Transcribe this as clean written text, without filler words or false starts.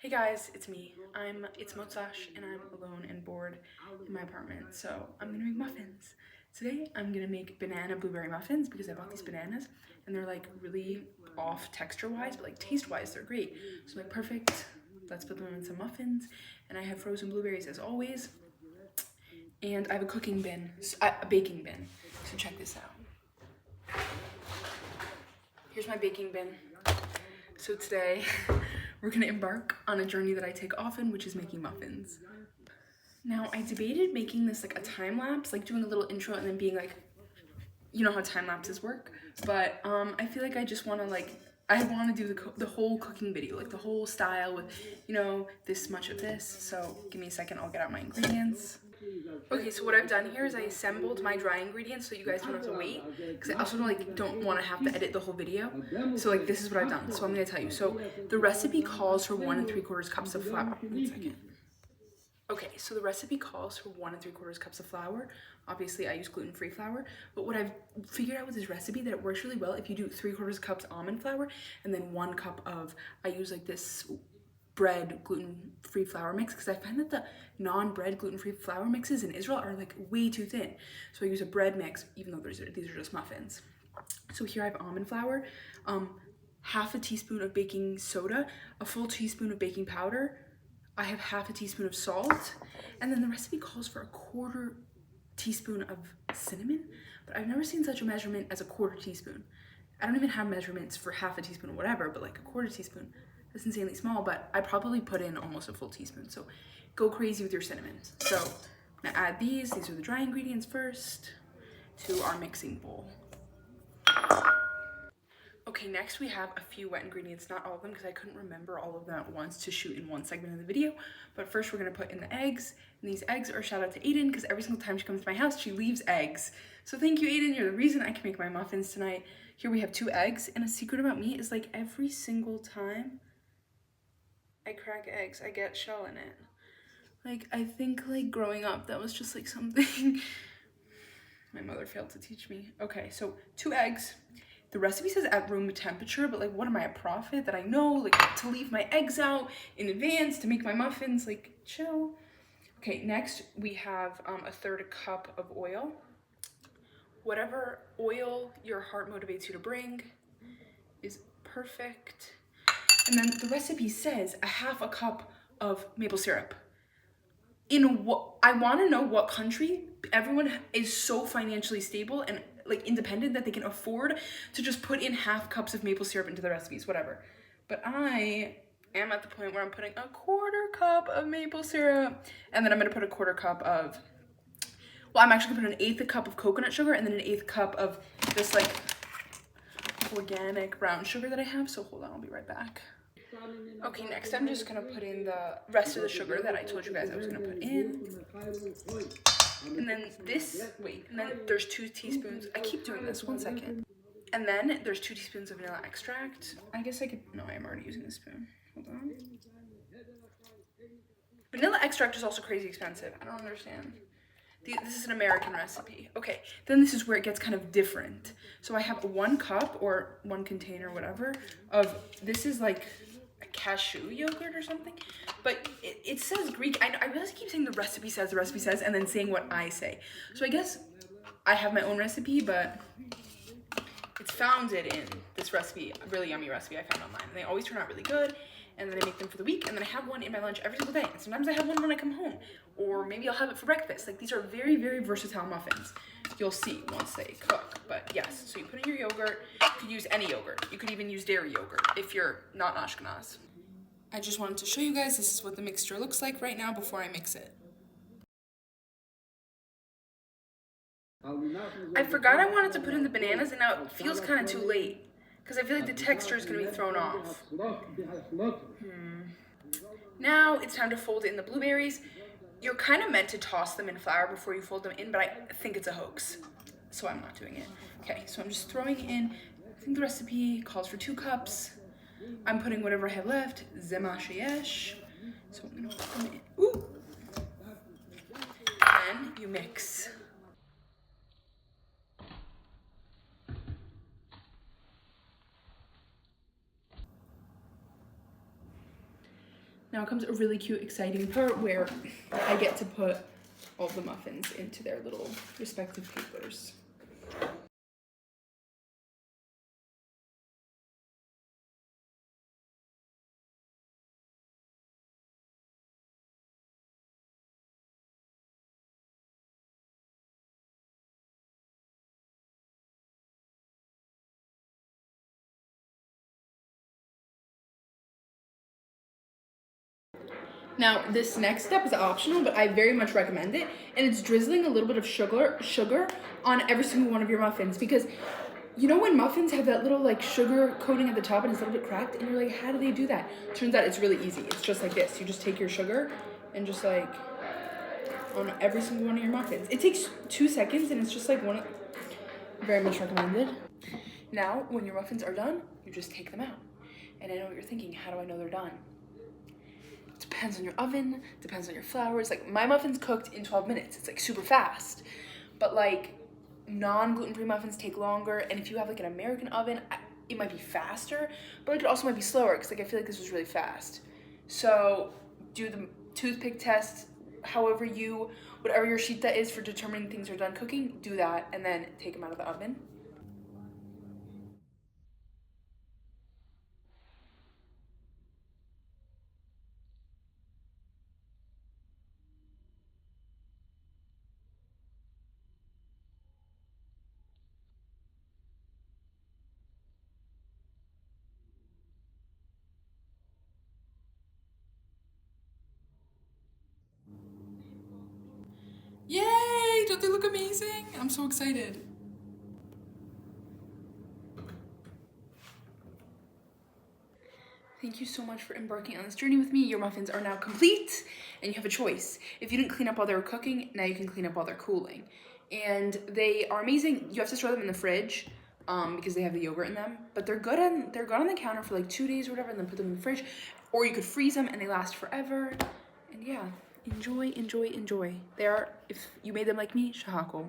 Hey guys, it's me. It's Motzash and I'm alone and bored in my apartment, so I'm gonna make muffins. Today I'm gonna make banana blueberry muffins because I bought these bananas and they're like really off texture-wise, but like taste-wise they're great. So I'm like, perfect, let's put them in some muffins. And I have frozen blueberries as always. And I have a cooking bin, a baking bin. So check this out. Here's my baking bin. So today, we're gonna embark on a journey that I take often, which is making muffins. Now, I debated making this like a time lapse, like doing a little intro and then being like, you know how time lapses work, but I feel like I just wanna I wanna do the whole cooking video, like the whole style with, you know, this much of this. So give me a second, I'll get out my ingredients. Okay, so what I've done here is I assembled my dry ingredients so you guys don't have to wait, because I also don't want to have to edit the whole video. So like this is what I've done. So I'm going to tell you. So the recipe calls for 1 3/4 cups of flour. 1 second. Okay, so the recipe calls for 1 3/4 cups of flour. Obviously I use gluten-free flour, but what I've figured out with this recipe that it works really well if you do 3/4 cups almond flour and then 1 cup of, I use like this bread gluten-free flour mix, because I find that the non-bread gluten-free flour mixes in Israel are like way too thin. So I use a bread mix, even though these are just muffins. So here I have almond flour, half a teaspoon of baking soda, a full teaspoon of baking powder. I have half a teaspoon of salt, and then the recipe calls for a 1/4 teaspoon of cinnamon, but I've never seen such a measurement as a 1/4 teaspoon. I don't even have measurements for half a teaspoon or whatever, but like a 1/4 teaspoon. That's insanely small, but I probably put in almost a full teaspoon. So go crazy with your cinnamon. So I'm gonna add these are the dry ingredients first, to our mixing bowl. Okay, next we have a few wet ingredients, not all of them because I couldn't remember all of them at once to shoot in one segment of the video. But first we're gonna put in the eggs, and these eggs are a shout out to Aiden because every single time she comes to my house, she leaves eggs. So thank you, Aiden, you're the reason I can make my muffins tonight. Here we have 2 eggs, and a secret about me is like every single time I crack eggs, I get shell in it. Like, I think like growing up, that was just like something my mother failed to teach me. Okay, so 2 eggs. The recipe says at room temperature, but like, what am I, a prophet that I know like to leave my eggs out in advance to make my muffins? Like, chill. Okay, next we have a 1/3 cup of oil. Whatever oil your heart motivates you to bring is perfect. And then the recipe says a half a cup of maple syrup. In what, I want to know what country everyone is so financially stable and like independent that they can afford to just put in half cups of maple syrup into the recipes, whatever. But I am at the point where I'm putting a 1/4 cup of maple syrup, and then I'm gonna put a 1/4 cup of, well, I'm actually gonna put an 1/8 cup of coconut sugar and then an 1/8 cup of this like organic brown sugar that I have. So hold on, I'll be right back. Okay, next I'm just gonna put in the rest of the sugar that I told you guys I was gonna put in. And then and then there's 2 teaspoons. I keep doing this, 1 second. And then there's 2 teaspoons of vanilla extract. I guess I could, no, I'm already using the spoon. Hold on. Vanilla extract is also crazy expensive. I don't understand. This is an American recipe. Okay, then this is where it gets kind of different. So I have 1 cup or 1 container, whatever, of, this is like a cashew yogurt or something, but it says Greek. I realize I keep saying the recipe says, and then saying what I say. So I guess I have my own recipe, but it's founded in this recipe, a really yummy recipe I found online. And they always turn out really good, and then I make them for the week, and then I have one in my lunch every single day. And sometimes I have one when I come home, or maybe I'll have it for breakfast. Like, these are very, very versatile muffins. You'll see once they cook, but yes. So you put in your yogurt. You could use any yogurt. You could even use dairy yogurt if you're not Ashkenaz. I just wanted to show you guys this is what the mixture looks like right now before I mix it. I forgot I wanted to put in the bananas, and now it feels kind of too late because I feel like the texture is going to be thrown off. Now it's time to fold in the blueberries. You're kind of meant to toss them in flour before you fold them in, but I think it's a hoax, so I'm not doing it. Okay, so I'm just throwing in, I think the recipe calls for 2 cups. I'm putting whatever I have left, zema sheyesh. So I'm gonna put them in, ooh. And you mix. Now comes a really cute, exciting part where I get to put all the muffins into their little respective papers. Now, this next step is optional, but I very much recommend it, and it's drizzling a little bit of sugar on every single one of your muffins, because you know when muffins have that little like sugar coating at the top and it's a little bit cracked, and you're like, how do they do that? Turns out it's really easy. It's just like this. You just take your sugar and just like on every single one of your muffins. It takes 2 seconds, and it's just like very much recommended. Now, when your muffins are done, you just take them out. And I know what you're thinking, how do I know they're done? Depends on your oven, depends on your flours. Like my muffins cooked in 12 minutes. It's like super fast. But like non-gluten-free muffins take longer, and if you have like an American oven, it might be faster, but it also might be slower, because like I feel like this was really fast. So do the toothpick test, whatever your shita is for determining things are done cooking, do that, and then take them out of the oven. Yay! Don't they look amazing? I'm so excited. Thank you so much for embarking on this journey with me. Your muffins are now complete, and you have a choice. If you didn't clean up while they were cooking, now you can clean up while they're cooling. And they are amazing. You have to store them in the fridge because they have the yogurt in them. But they're good on the counter for like 2 days or whatever, and then put them in the fridge. Or you could freeze them, and they last forever. And yeah, enjoy, enjoy, enjoy. They are, if you made them like me, shahako.